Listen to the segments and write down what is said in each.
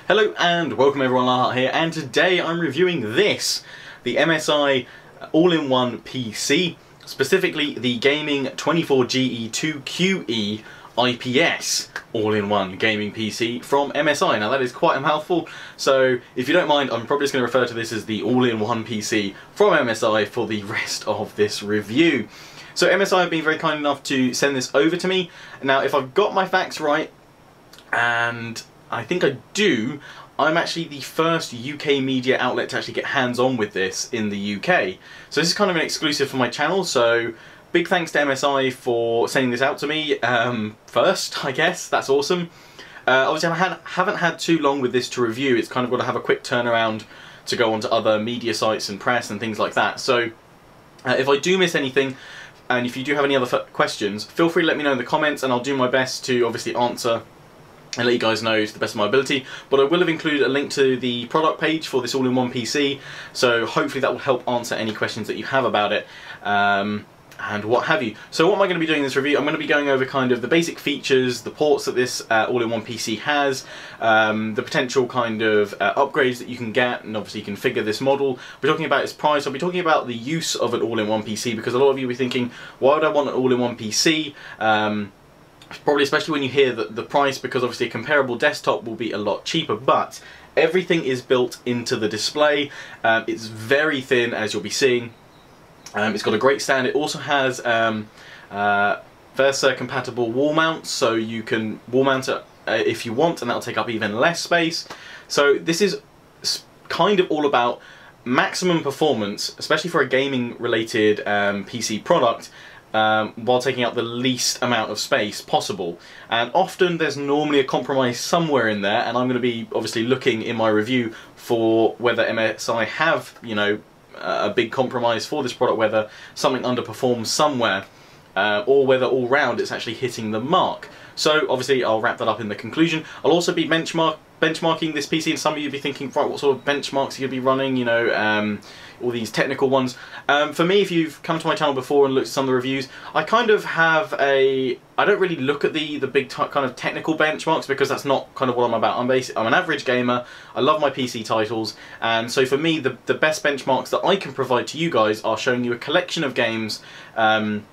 Hello and welcome everyone, Lionheart here, and today I'm reviewing this, the MSI all-in-one PC, specifically the Gaming 24GE 2QE IPS all-in-one gaming PC from MSI. Now that is quite a mouthful, so if you don't mind, I'm probably just going to refer to this as the all-in-one PC from MSI for the rest of this review. So MSI have been very kind enough to send this over to me. Now if I've got my facts right, and I think I do, I'm actually the first UK media outlet to actually get hands-on with this in the UK. So this is kind of an exclusive for my channel, so big thanks to MSI for sending this out to me first, I guess. That's awesome. Obviously I haven't had too long with this to review. It's kind of got to have a quick turnaround to go onto other media sites and press and things like that. So if I do miss anything, and if you do have any other questions, feel free to let me know in the comments and I'll do my best to obviously answer and let you guys know to the best of my ability. But I will have included a link to the product page for this all-in-one PC, so hopefully that will help answer any questions that you have about it and what have you. So what am I going to be doing in this review? I'm going to be going over kind of the basic features, the ports that this all-in-one PC has, the potential kind of upgrades that you can get, and obviously configure this model. I'll be talking about its price. I'll be talking about the use of an all-in-one PC, because a lot of you will be thinking, why would I want an all-in-one PC? Probably especially when you hear the price, because obviously a comparable desktop will be a lot cheaper, but everything is built into the display. It's very thin, as you'll be seeing. It's got a great stand. It also has Versa compatible wall mounts, so you can wall mount it if you want, and that'll take up even less space. So this is kind of all about maximum performance, especially for a gaming related PC product, while taking up the least amount of space possible. And often there's normally a compromise somewhere in there, and I'm going to be obviously looking in my review for whether MSI have, you know, a big compromise for this product, whether something underperforms somewhere, or whether all round it's actually hitting the mark. So obviously I'll wrap that up in the conclusion. I'll also be benchmarking this PC, and some of you will be thinking, right, what sort of benchmarks are you going to be running, you know, all these technical ones. For me, if you've come to my channel before and looked at some of the reviews, I kind of have I don't really look at the big kind of technical benchmarks, because that's not kind of what I'm about. I'm an average gamer, I love my PC titles, and so for me the best benchmarks that I can provide to you guys are showing you a collection of games, some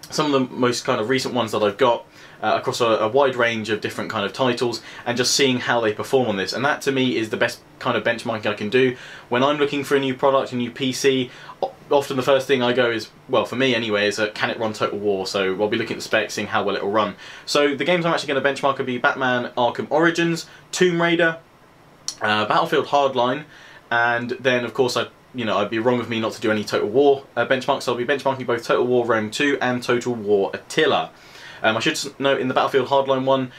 of the most kind of recent ones that I've got, across a wide range of different kind of titles, and just seeing how they perform on this. And that to me is the best kind of benchmarking I can do. When I'm looking for a new product, a new PC, often the first thing I go is, well, for me anyway, is can it run Total War? So I'll be looking at the specs, seeing how well it will run. So the games I'm actually going to benchmark will be Batman Arkham Origins, Tomb Raider, Battlefield Hardline, and then of course I'd be wrong of me not to do any Total War benchmarks, so I'll be benchmarking both Total War Rome 2 and Total War Attila. I should note, in the Battlefield Hardline one,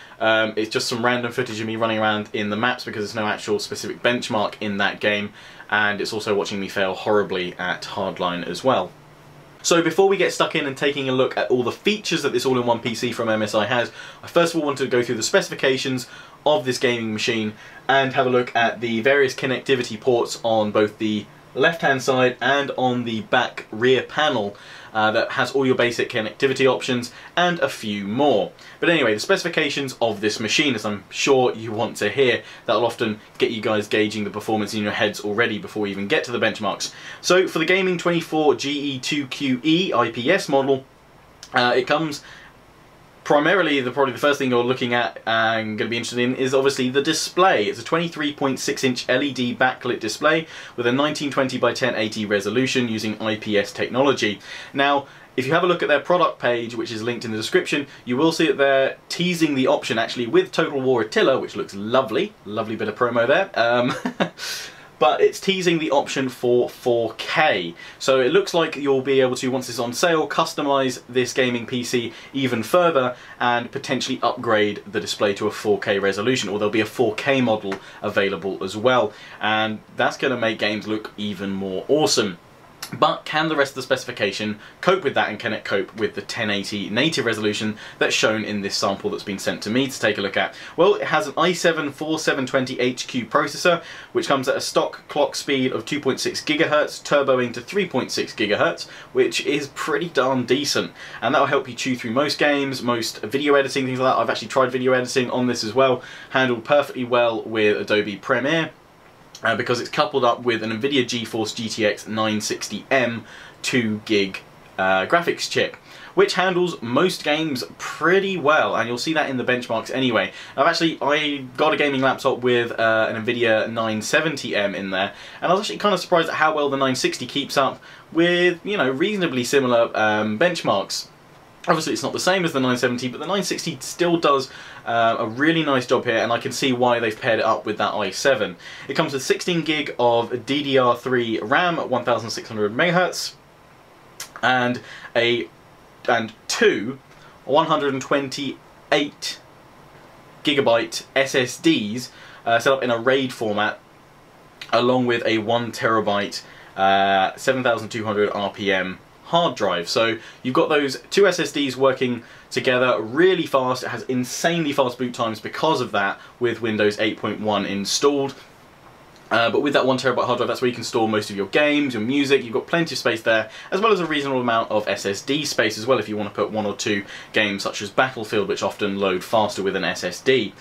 it's just some random footage of me running around in the maps, because there's no actual specific benchmark in that game, and it's also watching me fail horribly at Hardline as well. So before we get stuck in and taking a look at all the features that this all-in-one PC from MSI has, I first of all want to go through the specifications of this gaming machine and have a look at the various connectivity ports on both the left-hand side and on the back rear panel. That has all your basic connectivity options and a few more. But anyway, the specifications of this machine, as I'm sure you want to hear, that'll often get you guys gauging the performance in your heads already before we even get to the benchmarks. So for the Gaming 24GE 2QE IPS model, it comes primarily, probably the first thing you're looking at and going to be interested in is obviously the display. It's a 23.6-inch LED backlit display with a 1920 by 1080 resolution using IPS technology. Now, if you have a look at their product page, which is linked in the description, you will see that they're teasing the option actually with Total War Attila, which looks lovely. Lovely bit of promo there. But it's teasing the option for 4K. So it looks like you'll be able to, once it's on sale, customize this gaming PC even further and potentially upgrade the display to a 4K resolution, or there'll be a 4K model available as well. And that's going to make games look even more awesome. But can the rest of the specification cope with that, and can it cope with the 1080 native resolution that's shown in this sample that's been sent to me to take a look at? Well, it has an i7-4720HQ processor, which comes at a stock clock speed of 2.6 GHz, turboing to 3.6 GHz, which is pretty darn decent. And that'll help you chew through most games, most video editing, things like that. I've actually tried video editing on this as well, handled perfectly well with Adobe Premiere. Because it's coupled up with an NVIDIA GeForce GTX 960M 2GB graphics chip, which handles most games pretty well, and you'll see that in the benchmarks anyway. I got a gaming laptop with an NVIDIA 970M in there, and I was actually kind of surprised at how well the 960 keeps up with, you know, reasonably similar benchmarks. Obviously it's not the same as the 970, but the 960 still does a really nice job here, and I can see why they've paired it up with that i7. It comes with 16 gig of DDR3 RAM at 1600 MHz, and two 128 gigabyte SSDs set up in a RAID format, along with a 1 terabyte 7200 RPM hard drive. So you've got those two SSDs working together really fast. It has insanely fast boot times because of that, with Windows 8.1 installed. But with that 1 terabyte hard drive, that's where you can store most of your games, your music. You've got plenty of space there, as well as a reasonable amount of SSD space as well if you want to put 1 or 2 games such as Battlefield, which often load faster with an SSD.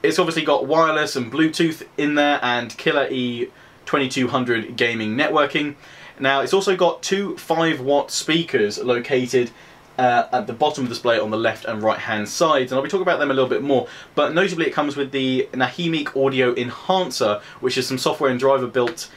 It's obviously got wireless and Bluetooth in there, and Killer E2200 gaming networking. Now, it's also got two 5-watt speakers located at the bottom of the display on the left and right hand sides, and I'll be talking about them a little bit more, but notably it comes with the Nahimic Audio Enhancer, which is some software and driver built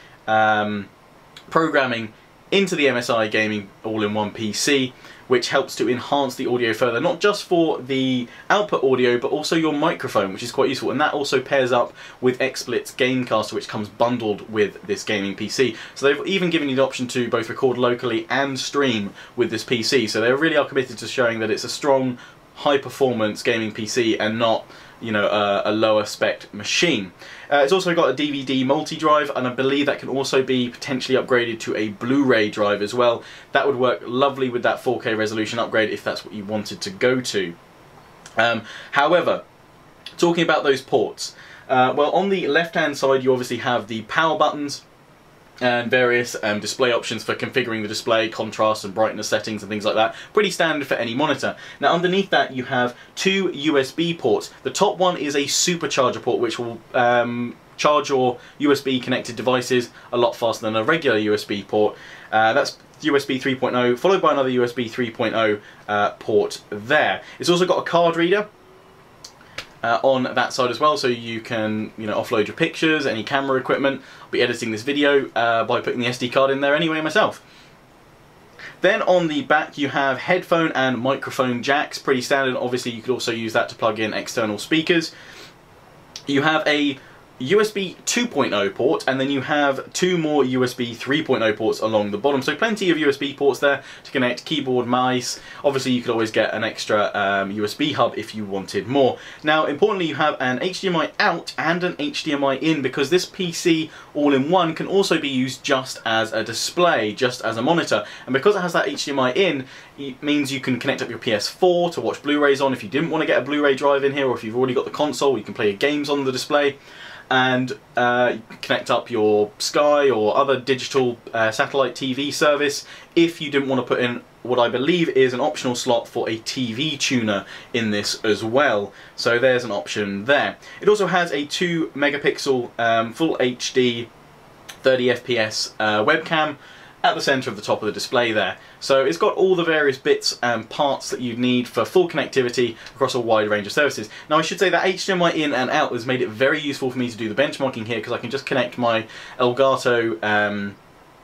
programming into the MSI Gaming all-in-one PC, which helps to enhance the audio further, not just for the output audio, but also your microphone, which is quite useful. And that also pairs up with XSplit's Gamecaster, which comes bundled with this gaming PC. So they've even given you the option to both record locally and stream with this PC. So they really are committed to showing that it's a strong, high-performance gaming PC and not, you know, a lower spec machine. It's also got a DVD multi-drive, and I believe that can also be potentially upgraded to a Blu-ray drive as well. That would work lovely with that 4K resolution upgrade if that's what you wanted to go to. However, talking about those ports, well, on the left-hand side you obviously have the power buttons and various display options for configuring the display, contrast and brightness settings and things like that. Pretty standard for any monitor. Now underneath that you have two USB ports. The top one is a supercharger port, which will charge your USB connected devices a lot faster than a regular USB port. That's USB 3.0 followed by another USB 3.0 port there. It's also got a card reader on that side as well, so you can, you know, offload your pictures, any camera equipment. I'll be editing this video by putting the SD card in there anyway myself. Then on the back you have headphone and microphone jacks, pretty standard. Obviously you could also use that to plug in external speakers. You have a USB 2.0 port, and then you have two more USB 3.0 ports along the bottom, so plenty of USB ports there to connect keyboard, mouse. Obviously you could always get an extra USB hub if you wanted more. Now importantly, you have an HDMI out and an HDMI in, because this PC all-in-one can also be used just as a display, just as a monitor, and because it has that HDMI in, it means you can connect up your PS4 to watch Blu-rays on if you didn't want to get a Blu-ray drive in here, or if you've already got the console you can play games on the display. And connect up your Sky or other digital satellite TV service if you didn't want to put in what I believe is an optional slot for a TV tuner in this as well. So there's an option there. It also has a 2 megapixel full HD 30 FPS webcam at the centre of the top of the display there. So it's got all the various bits and parts that you'd need for full connectivity across a wide range of services. Now I should say that HDMI in and out has made it very useful for me to do the benchmarking here, because I can just connect my Elgato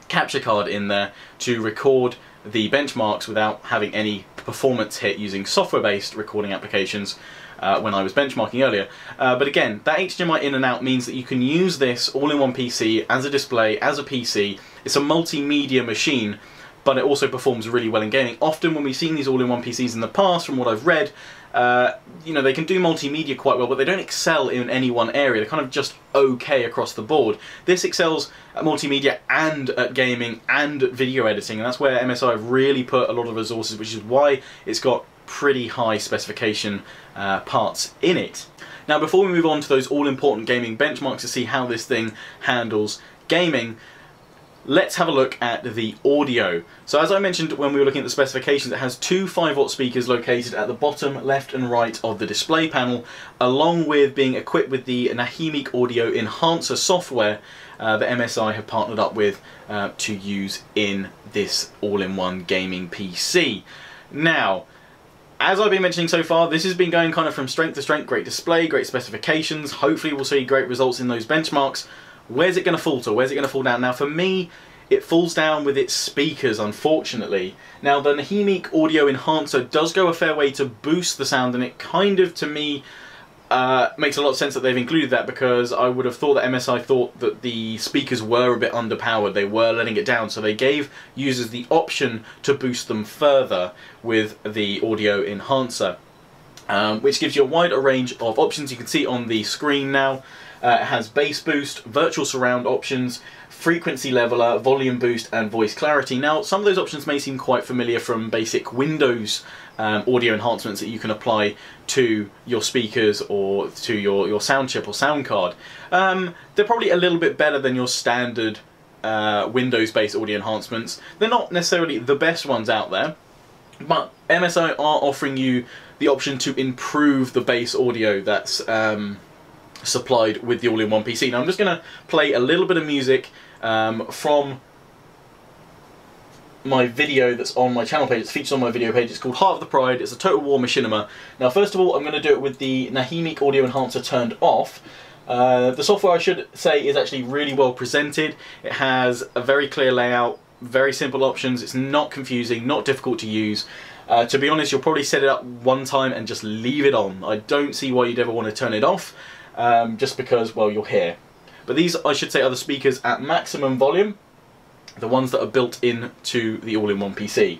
capture card in there to record the benchmarks without having any performance hit using software-based recording applications when I was benchmarking earlier. But again, that HDMI in and out means that you can use this all-in-one PC as a display, as a PC. It's a multimedia machine, but it also performs really well in gaming. Often when we've seen these all-in-one PCs in the past, from what I've read, you know, they can do multimedia quite well, but they don't excel in any one area. They're kind of just okay across the board. This excels at multimedia and at gaming and at video editing, and that's where MSI have really put a lot of resources, which is why it's got pretty high specification parts in it. Now, before we move on to those all-important gaming benchmarks to see how this thing handles gaming, let's have a look at the audio. So as I mentioned when we were looking at the specifications, it has two 5-watt speakers located at the bottom left and right of the display panel, along with being equipped with the Nahimic Audio Enhancer software that MSI have partnered up with to use in this all-in-one gaming PC. Now, as I've been mentioning so far, this has been going kind of from strength to strength. Great display, great specifications. Hopefully we'll see great results in those benchmarks. Where's it going to falter? Where's it going to fall down? Now, for me, it falls down with its speakers, unfortunately. Now, the Nahimic Audio Enhancer does go a fair way to boost the sound, and it kind of, to me, makes a lot of sense that they've included that, because I would have thought that MSI thought that the speakers were a bit underpowered. They were letting it down, so they gave users the option to boost them further with the Audio Enhancer, which gives you a wider range of options. You can see on the screen now. It has bass boost, virtual surround options, frequency leveler, volume boost, and voice clarity. Now, some of those options may seem quite familiar from basic Windows audio enhancements that you can apply to your speakers or to your sound chip or sound card. They're probably a little bit better than your standard Windows-based audio enhancements. They're not necessarily the best ones out there, but MSI are offering you the option to improve the bass audio that's supplied with the all-in-one PC. Now I'm just going to play a little bit of music from my video that's on my channel page. It's featured on my video page. It's called Heart of the Pride. It's a Total War machinima. Now, first of all, I'm going to do it with the Nahimic Audio Enhancer turned off. The software, I should say, is actually really well presented. It has a very clear layout, very simple options. It's not confusing, not difficult to use. To be honest, you'll probably set it up one time and just leave it on. I don't see why you'd ever want to turn it off, just because, well, you're here. But these, I should say, are the speakers at maximum volume, the ones that are built into the all-in-one PC.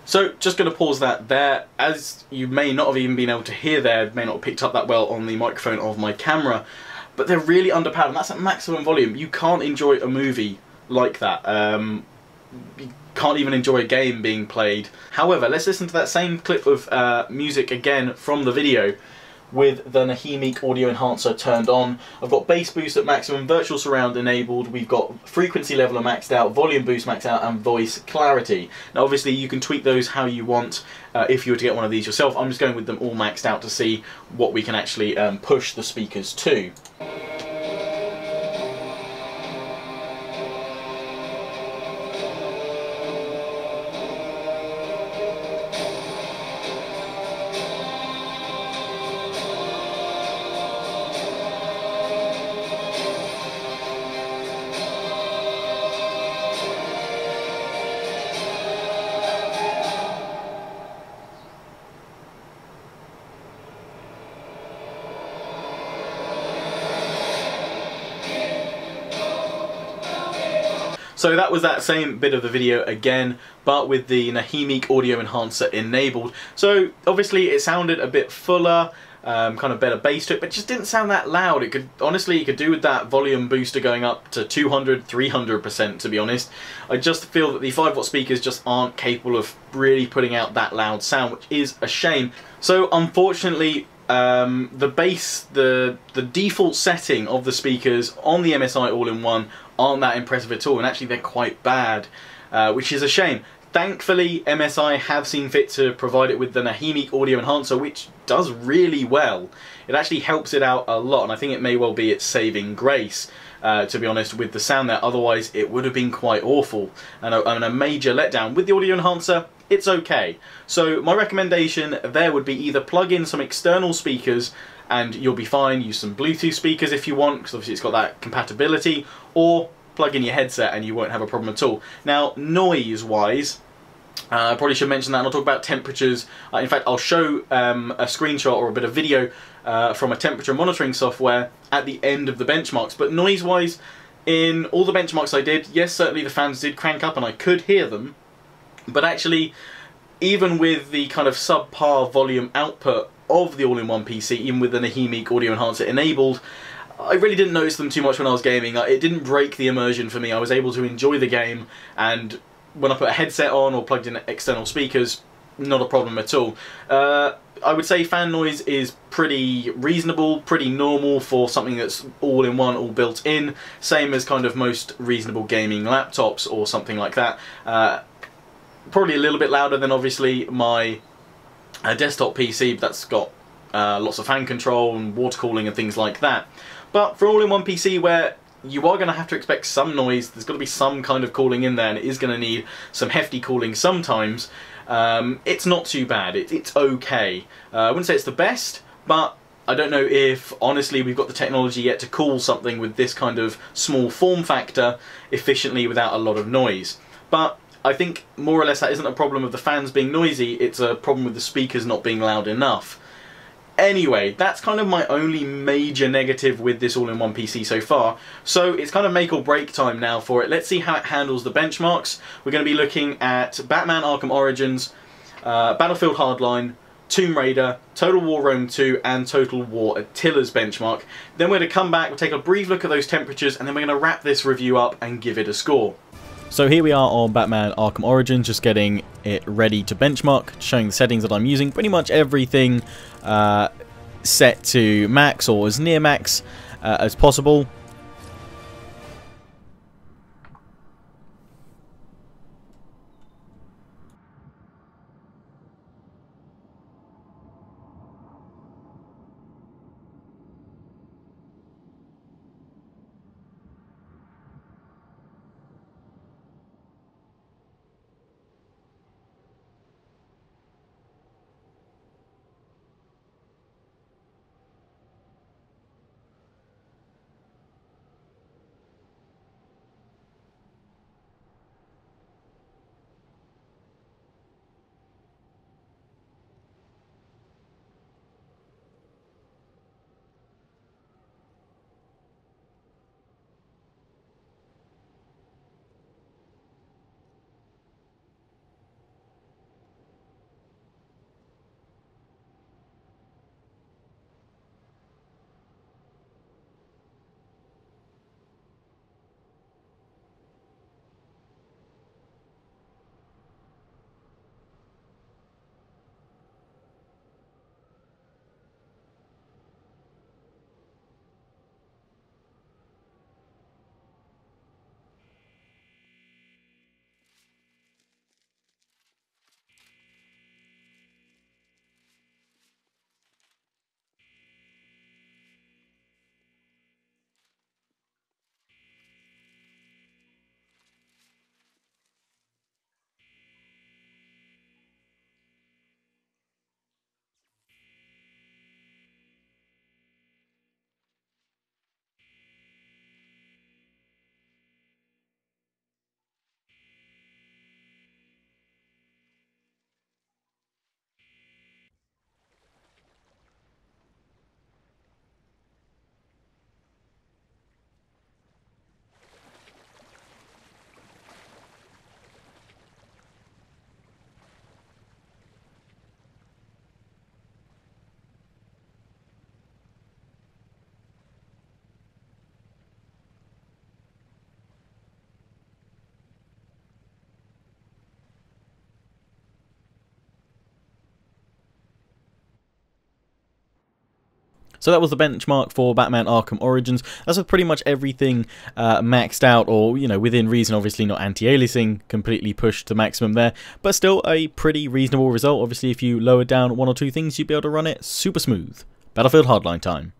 So, just going to pause that there. As you may not have even been able to hear there, may not have picked up that well on the microphone of my camera, but they're really underpowered, and that's at maximum volume. You can't enjoy a movie like that. You can't even enjoy a game being played. However, let's listen to that same clip of music again from the video with the Nahimic Audio Enhancer turned on. I've got bass boost at maximum, virtual surround enabled, we've got frequency leveler maxed out, volume boost maxed out, and voice clarity. Now obviously you can tweak those how you want if you were to get one of these yourself. I'm just going with them all maxed out to see what we can actually push the speakers to. So that was that same bit of the video again, but with the Nahimic Audio Enhancer enabled. So obviously it sounded a bit fuller, kind of better bass to it, but it just didn't sound that loud. It could, honestly, you could do with that volume booster going up to 200, 300%, to be honest. I just feel that the 5-watt speakers just aren't capable of really putting out that loud sound, which is a shame. So unfortunately, the bass, the default setting of the speakers on the MSI all-in-one aren't that impressive at all, and actually they're quite bad, which is a shame. Thankfully, MSI have seen fit to provide it with the Nahimic Audio Enhancer, which does really well. It actually helps it out a lot, and I think it may well be its saving grace. to be honest, with the sound there. Otherwise, it would have been quite awful and a major letdown. With the audio enhancer, it's okay. So my recommendation there would be either plug in some external speakers and you'll be fine, use some Bluetooth speakers if you want, because obviously it's got that compatibility, or plug in your headset and you won't have a problem at all. Now, noise-wise, I probably should mention that, and I'll talk about temperatures. In fact, I'll show a screenshot or a bit of video from a temperature monitoring software at the end of the benchmarks. But noise-wise, in all the benchmarks I did, yes, certainly the fans did crank up and I could hear them, but actually, even with the kind of subpar volume output of the all-in-one PC, even with the Nahimic audio enhancer enabled, I really didn't notice them too much when I was gaming. It didn't break the immersion for me. I was able to enjoy the game, and when I put a headset on or plugged in external speakers, not a problem at all. I would say fan noise is pretty reasonable, pretty normal for something that's all-in-one, all built in. Same as kind of most reasonable gaming laptops or something like that. Probably a little bit louder than obviously my desktop PC, but that's got lots of fan control and water cooling and things like that. But for all-in-one PC, where you are going to have to expect some noise, there's got to be some kind of cooling in there, and it is going to need some hefty cooling sometimes, it's not too bad. It's okay. I wouldn't say it's the best, but I don't know if, honestly, we've got the technology yet to cool something with this kind of small form factor efficiently without a lot of noise. But I think more or less that isn't a problem of the fans being noisy, it's a problem with the speakers not being loud enough. Anyway, that's kind of my only major negative with this all-in-one PC so far. So it's kind of make or break time now for it. Let's see how it handles the benchmarks. We're going to be looking at Batman Arkham Origins, Battlefield Hardline, Tomb Raider, Total War Rome 2 and Total War Attila's benchmark. Then we're going to come back, we'll take a brief look at those temperatures, and then we're going to wrap this review up and give it a score. So here we are on Batman Arkham Origins, just getting it ready to benchmark, showing the settings that I'm using. Pretty much everything set to max or as near max as possible. So that was the benchmark for Batman Arkham Origins. That's with pretty much everything maxed out, or, you know, within reason. Obviously not anti-aliasing completely pushed to maximum there, but still a pretty reasonable result. Obviously if you lowered down one or two things, you'd be able to run it super smooth. Battlefield Hardline time.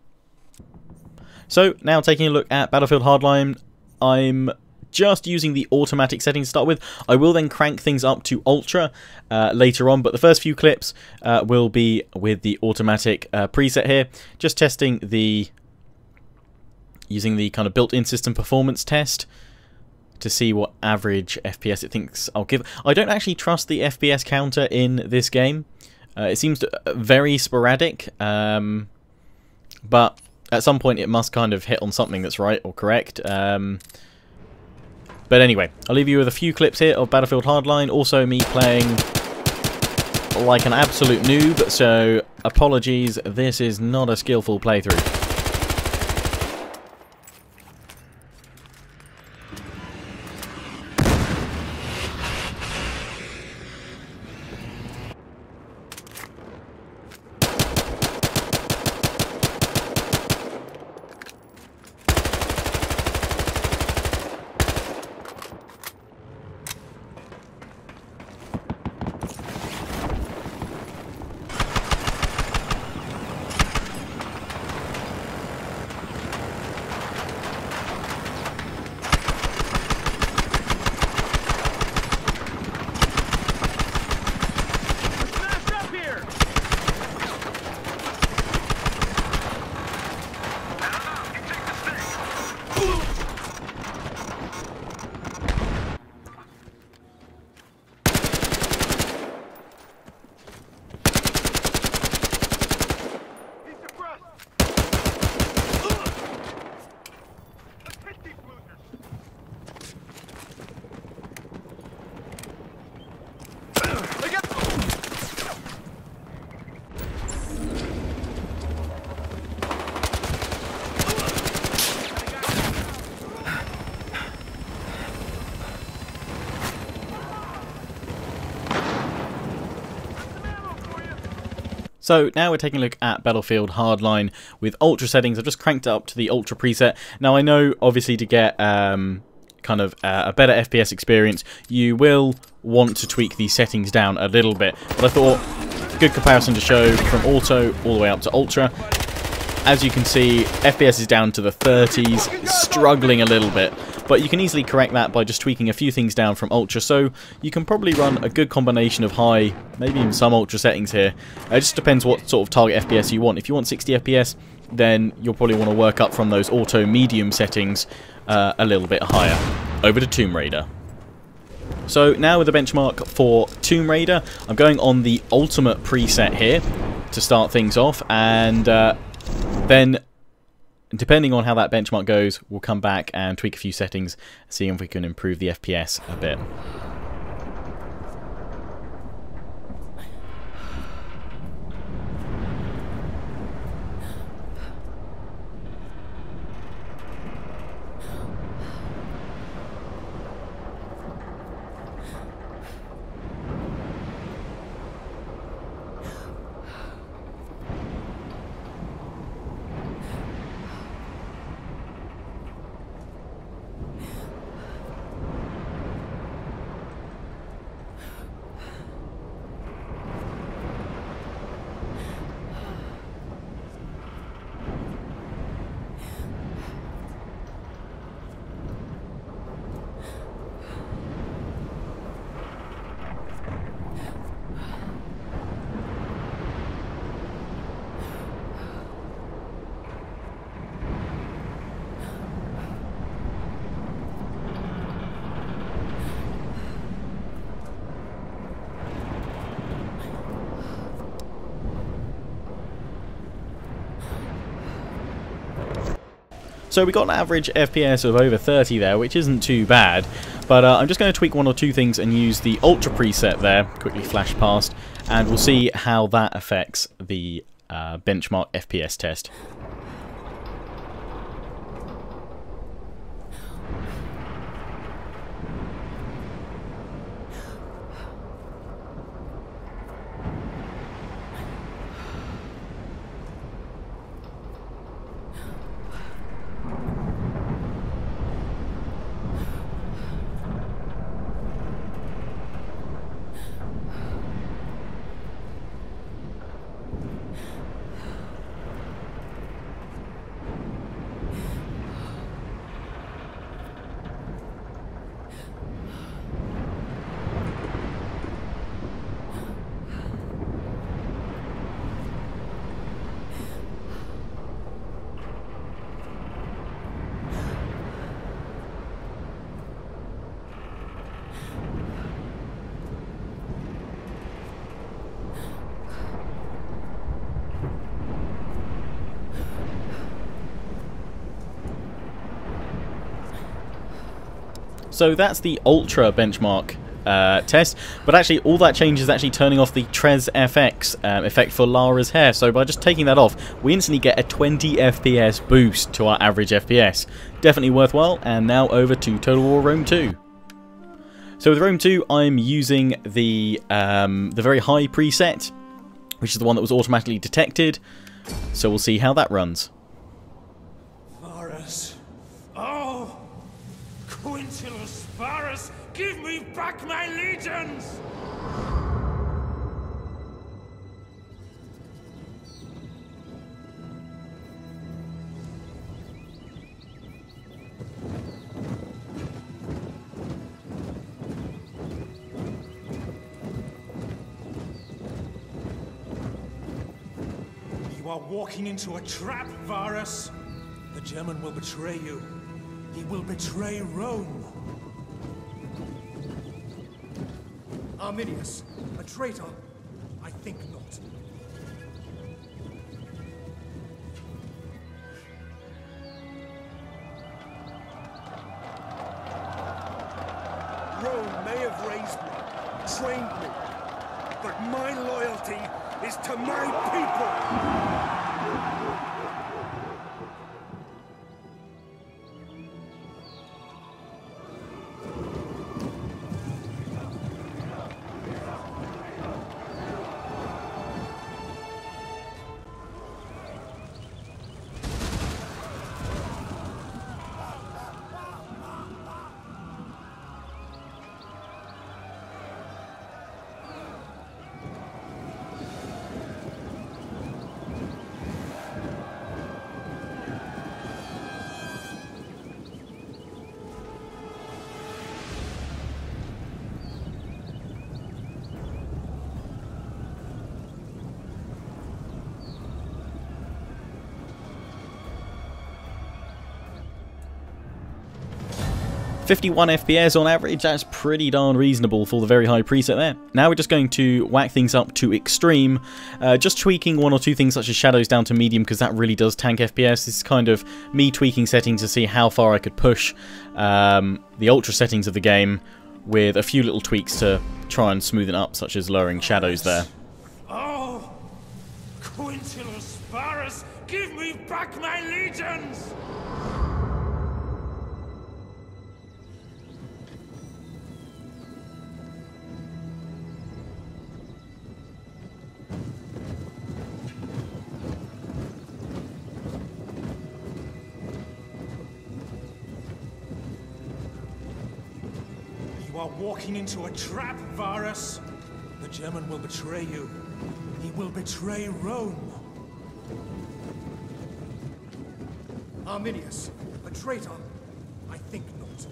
So now taking a look at Battlefield Hardline, I'm just using the automatic settings to start with. I will then crank things up to Ultra later on, but the first few clips will be with the automatic preset here, just testing using the kind of built-in system performance test to see what average FPS it thinks I'll give. I don't actually trust the FPS counter in this game. It seems very sporadic, but at some point it must kind of hit on something that's right or correct. But anyway, I'll leave you with a few clips here of Battlefield Hardline, also me playing like an absolute noob, so apologies, this is not a skillful playthrough. So now we're taking a look at Battlefield Hardline with Ultra settings. I've just cranked it up to the Ultra preset. Now I know obviously to get kind of a better FPS experience, you will want to tweak these settings down a little bit. But I thought, good comparison to show from Auto all the way up to Ultra. As you can see, FPS is down to the 30s, struggling a little bit. But you can easily correct that by just tweaking a few things down from Ultra, so you can probably run a good combination of high, maybe even some Ultra settings here. It just depends what sort of target FPS you want. If you want 60 FPS, then you'll probably want to work up from those auto medium settings a little bit higher. Over to Tomb Raider. So now with the benchmark for Tomb Raider, I'm going on the ultimate preset here to start things off, and then depending on how that benchmark goes, we'll come back and tweak a few settings, see if we can improve the FPS a bit. So we got an average FPS of over 30 there, which isn't too bad. But I'm just going to tweak one or two things and use the Ultra preset there, quickly flash past, and we'll see how that affects the benchmark FPS test. So that's the Ultra benchmark test, but actually all that change is actually turning off the Trez FX effect for Lara's hair. So by just taking that off, we instantly get a 20 FPS boost to our average FPS. Definitely worthwhile. And now over to Total War Rome 2. So with Rome 2, I'm using the very high preset, which is the one that was automatically detected. So we'll see how that runs. Varus. Oh! Quintilus Varus, give me back my legions! You are walking into a trap, Varus. The German will betray you. He will betray Rome. Arminius, a traitor? I think not. Rome may have raised me, trained me, but my loyalty is to my people! .51 FPS on average, that's pretty darn reasonable for the very high preset there. Now we're just going to whack things up to extreme, just tweaking one or two things such as shadows down to medium because that really does tank FPS. This is kind of me tweaking settings to see how far I could push the ultra settings of the game with a few little tweaks to try and smoothen it up, such as lowering shadows there. Oh! Quintilus Varus, give me back my legions! You are walking into a trap, Varus. The German will betray you. He will betray Rome. Arminius, a traitor? I think not.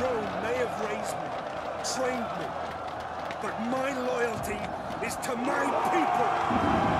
Rome may have raised me, trained me, but my loyalty is to my people!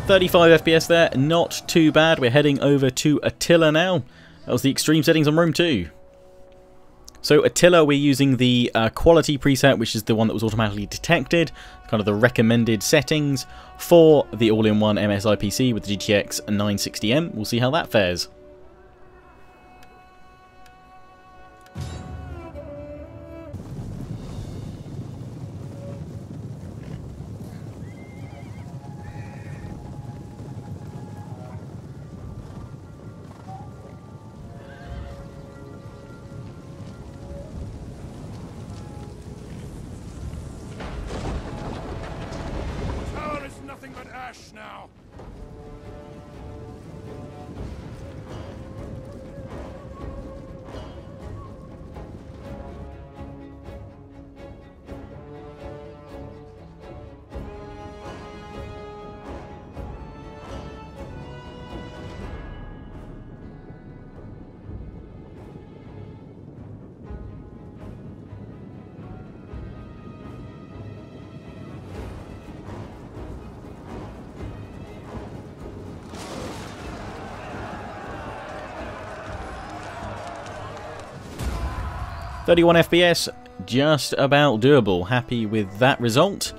.35 FPS there, not too bad. We're heading over to Attila now. That was the extreme settings on Rome 2. So Attila, we're using the quality preset, which is the one that was automatically detected, kind of the recommended settings for the all-in-one MSI PC with the GTX 960M. We'll see how that fares. 31 FPS, just about doable. Happy with that result.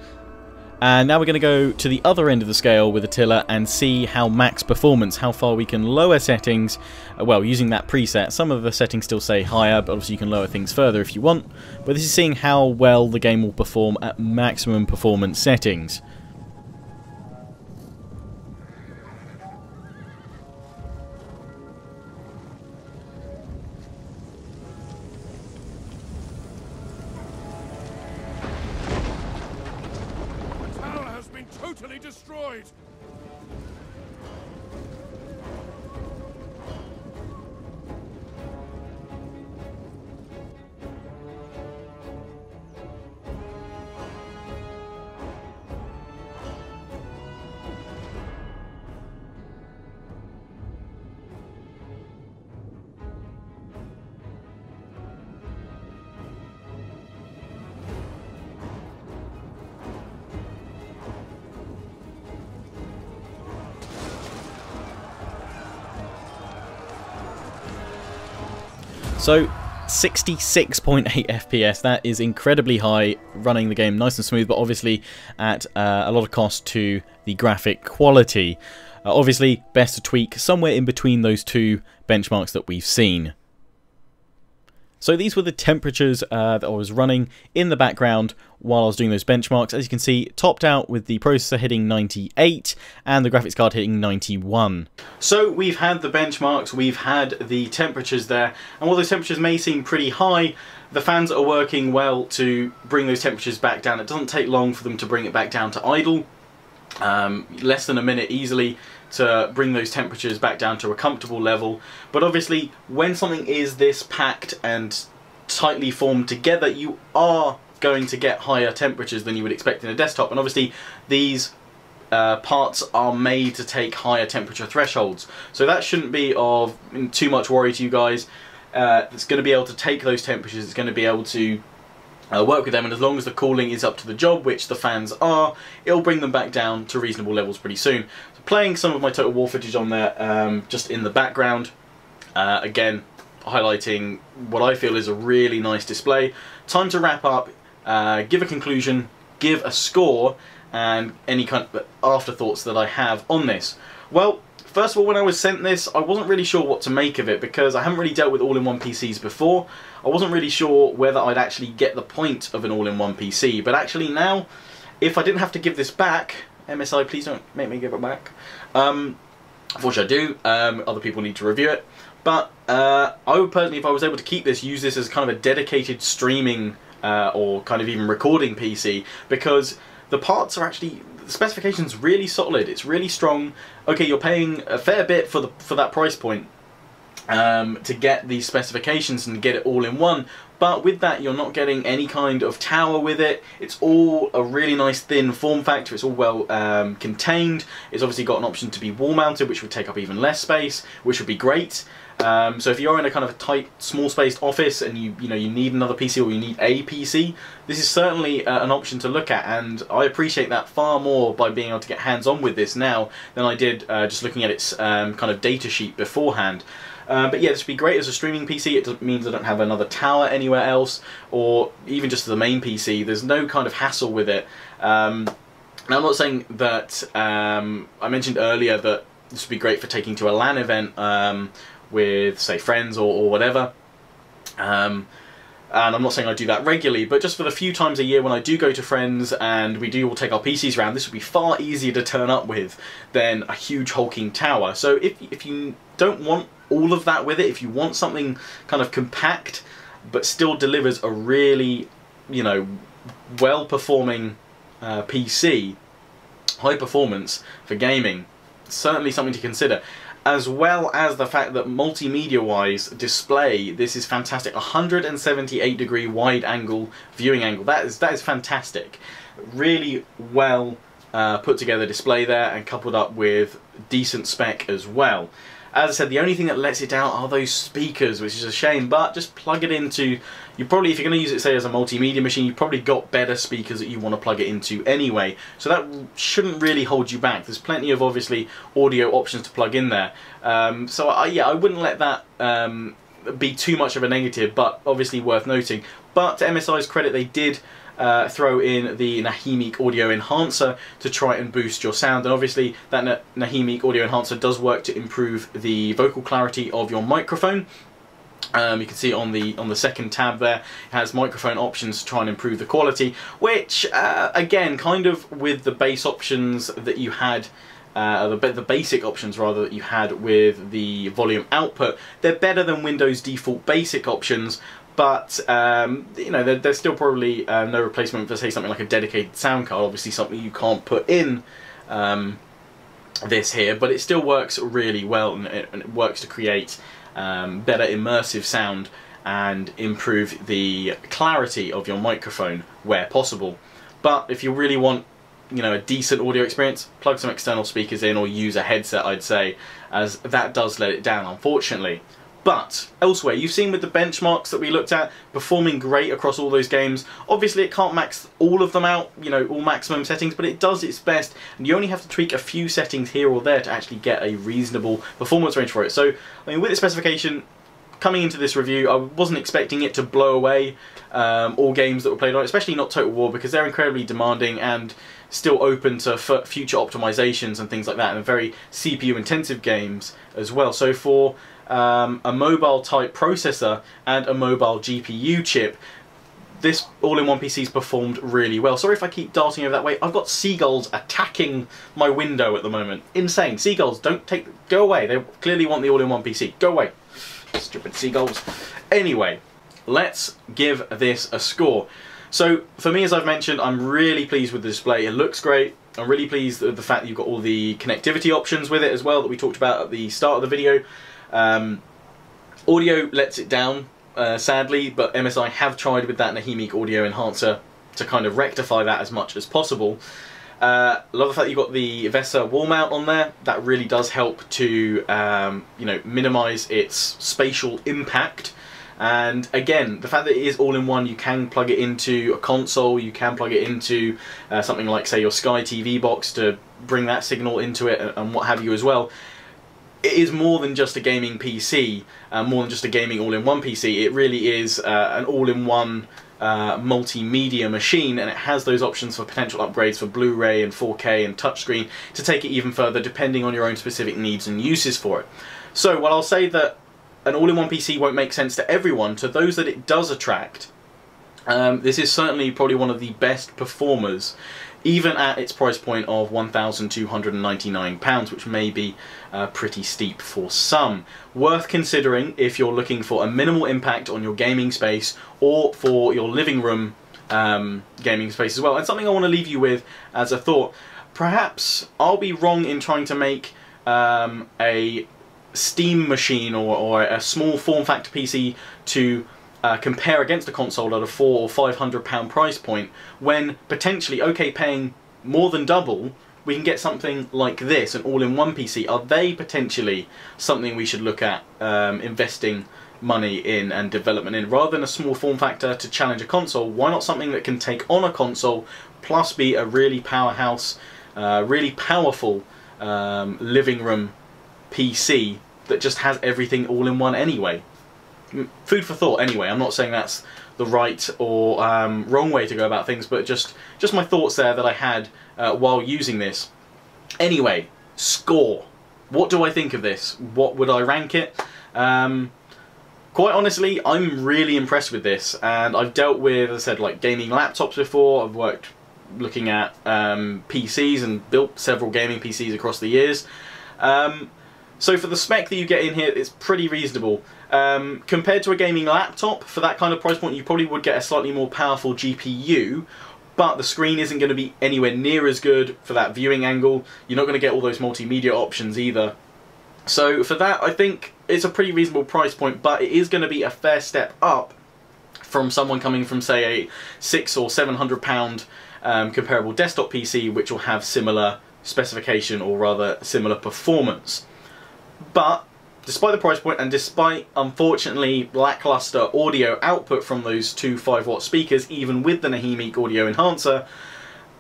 And now we're going to go to the other end of the scale with Attila and see how max performance, how far we can lower settings, well, using that preset. Some of the settings still say higher, but obviously you can lower things further if you want. But this is seeing how well the game will perform at maximum performance settings. Totally destroyed! So 66.8 FPS, that is incredibly high, running the game nice and smooth, but obviously at a lot of cost to the graphic quality. Obviously best to tweak somewhere in between those two benchmarks that we've seen. So these were the temperatures that I was running in the background while I was doing those benchmarks. As you can see, topped out with the processor hitting 98 and the graphics card hitting 91. So we've had the benchmarks, we've had the temperatures there, and while those temperatures may seem pretty high, the fans are working well to bring those temperatures back down. It doesn't take long for them to bring it back down to idle. Less than a minute easily to bring those temperatures back down to a comfortable level. But obviously when something is this packed and tightly formed together, you are going to get higher temperatures than you would expect in a desktop, and obviously these parts are made to take higher temperature thresholds, so that shouldn't be of too much worry to you guys. It's going to be able to take those temperatures, it's going to be able to work with them, and as long as the cooling is up to the job, which the fans are, it'll bring them back down to reasonable levels pretty soon. So playing some of my Total War footage on there just in the background, again highlighting what I feel is a really nice display. Time to wrap up, give a conclusion, give a score, and any kind of afterthoughts that I have on this. Well, first of all, when I was sent this, I wasn't really sure what to make of it because I haven't really dealt with all-in-one PCs before. I wasn't really sure whether I'd actually get the point of an all-in-one PC, but actually now, if I didn't have to give this back, MSI, please don't make me give it back. Unfortunately I do, other people need to review it, but I would personally, if I was able to keep this, use this as kind of a dedicated streaming or kind of even recording PC, because the parts are actually, the specification's really solid, it's really strong. Okay, you're paying a fair bit for that price point to get these specifications and get it all in one, but with that you're not getting any kind of tower with it. It's all a really nice thin form factor, it's all well contained. It's obviously got an option to be wall mounted, which would take up even less space, which would be great. So if you're in a kind of a tight, small spaced office and you need another PC, or you need a PC, this is certainly an option to look at, and I appreciate that far more by being able to get hands-on with this now than I did just looking at its kind of data sheet beforehand. But yeah, this would be great as a streaming PC. It means I don't have another tower anywhere else, or even just the main PC. There's no kind of hassle with it. Now I'm not saying that, I mentioned earlier that this would be great for taking to a LAN event with, say, friends or whatever. And I'm not saying I do that regularly, but just for the few times a year when I do go to friends and we do all take our PCs around, this would be far easier to turn up with than a huge hulking tower. So if you don't want all of that with it, if you want something kind of compact but still delivers a really, well-performing PC, high performance for gaming, certainly something to consider. As well as the fact that multimedia-wise display, this is fantastic. 178-degree wide-angle viewing angle. That is fantastic. Really well put together display there, and coupled up with decent spec as well. As I said, the only thing that lets it down are those speakers, which is a shame, but just plug it into, you probably, if you're going to use it, say, as a multimedia machine, you've probably got better speakers that you want to plug it into anyway, so that shouldn't really hold you back. There's plenty of, obviously, audio options to plug in there. So yeah, I wouldn't let that be too much of a negative, but obviously worth noting. But to MSI's credit, they did throw in the Nahimic Audio Enhancer to try and boost your sound, and obviously that Nahimic Audio Enhancer does work to improve the vocal clarity of your microphone. You can see on the second tab there, it has microphone options to try and improve the quality, which again, kind of with the base options that you had, the basic options rather that you had with the volume output, they're better than Windows default basic options. But you know, there's still probably no replacement for, say, something like a dedicated sound card. Obviously, something you can't put in this here, but it still works really well, and it works to create better immersive sound and improve the clarity of your microphone where possible. But if you really want, you know, a decent audio experience, plug some external speakers in or use a headset, I'd say, as that does let it down, unfortunately. But elsewhere, you've seen with the benchmarks that we looked at, performing great across all those games. Obviously, it can't max all of them out, you know, all maximum settings, but it does its best, and you only have to tweak a few settings here or there to actually get a reasonable performance range for it. So, I mean, with the specification, coming into this review, I wasn't expecting it to blow away all games that were played on it, especially not Total War, because they're incredibly demanding and still open to future optimizations and things like that, and very CPU intensive games as well. So for a mobile type processor and a mobile GPU chip, this all-in-one PC's performed really well. Sorry if I keep darting over that way. I've got seagulls attacking my window at the moment. Insane. Seagulls, go away. They clearly want the all-in-one PC. Go away. Stupid seagulls. Anyway, let's give this a score. So for me, as I've mentioned, I'm really pleased with the display. It looks great. I'm really pleased with the fact that you've got all the connectivity options with it as well that we talked about at the start of the video. Audio lets it down, sadly, but MSI have tried with that Nahimic Audio Enhancer to kind of rectify that as much as possible. Love the fact that you've got the VESA wall mount on there. That really does help to you know, minimise its spatial impact. And again, the fact that it is all-in-one, you can plug it into a console, you can plug it into something like, say, your Sky TV box to bring that signal into it and what have you as well. It is more than just a gaming PC, more than just a gaming all-in-one PC. It really is an all-in-one multimedia machine, and it has those options for potential upgrades for Blu-ray and 4K and touchscreen to take it even further depending on your own specific needs and uses for it. So while I'll say that an all-in-one PC won't make sense to everyone, to those that it does attract, this is certainly probably one of the best performers, even at its price point of £1,299, which may be pretty steep for some. Worth considering if you're looking for a minimal impact on your gaming space or for your living room gaming space as well. And something I want to leave you with as a thought, perhaps I'll be wrong in trying to make a Steam machine or a small form factor PC to compare against a console at a £400 or £500 price point, when potentially, okay, paying more than double, we can get something like this, an all-in-one PC. Are they potentially something we should look at investing money in and development in, rather than a small form factor to challenge a console? Why not something that can take on a console plus be a really powerhouse, really powerful living room PC that just has everything all in one anyway? Food for thought anyway. I'm not saying that's the right or wrong way to go about things, but just my thoughts there that I had while using this. Anyway, score. What do I think of this? What would I rank it? Quite honestly, I'm really impressed with this, and I've dealt with, as I said, like gaming laptops before. I've worked looking at PCs and built several gaming PCs across the years. So for the spec that you get in here, it's pretty reasonable. Compared to a gaming laptop, for that kind of price point, you probably would get a slightly more powerful GPU, but the screen isn't going to be anywhere near as good for that viewing angle. You're not going to get all those multimedia options either. So for that, I think it's a pretty reasonable price point, but it is going to be a fair step up from someone coming from, say, a £600 or £700 comparable desktop PC, which will have similar specification, or rather similar performance. But despite the price point, and despite, unfortunately, lackluster audio output from those two 5-watt speakers, even with the Nahimic Audio Enhancer,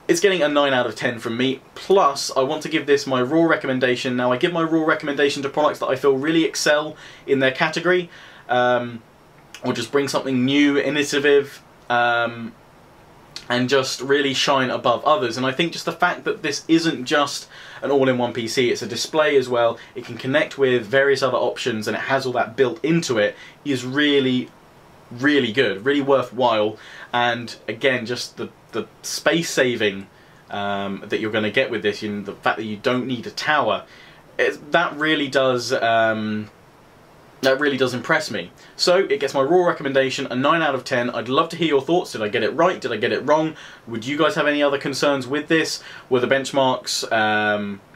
it's getting a 9 out of 10 from me. Plus, I want to give this my raw recommendation. Now, I give my raw recommendation to products that I feel really excel in their category. or just bring something new, innovative, and just really shine above others. And I think just the fact that this isn't just an all-in-one PC, it's a display as well, it can connect with various other options, and it has all that built into it, is really, really good, really worthwhile. And again, just the space saving that you're going to get with this, and the fact that you don't need a tower, that really does impress me. So it gets my raw recommendation, a 9 out of 10. I'd love to hear your thoughts. Did I get it right? Did I get it wrong? Would you guys have any other concerns with this? Were the benchmarks,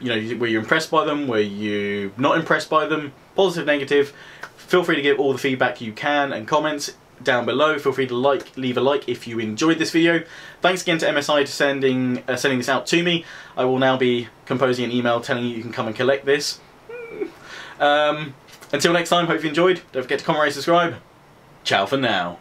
you know, were you impressed by them? Were you not impressed by them? Positive, negative? Feel free to give all the feedback you can and comments down below. Feel free to leave a like if you enjoyed this video. Thanks again to MSI for sending this out to me. I will now be composing an email telling you can come and collect this. Until next time, hope you enjoyed. Don't forget to comment, rate, subscribe. Ciao for now.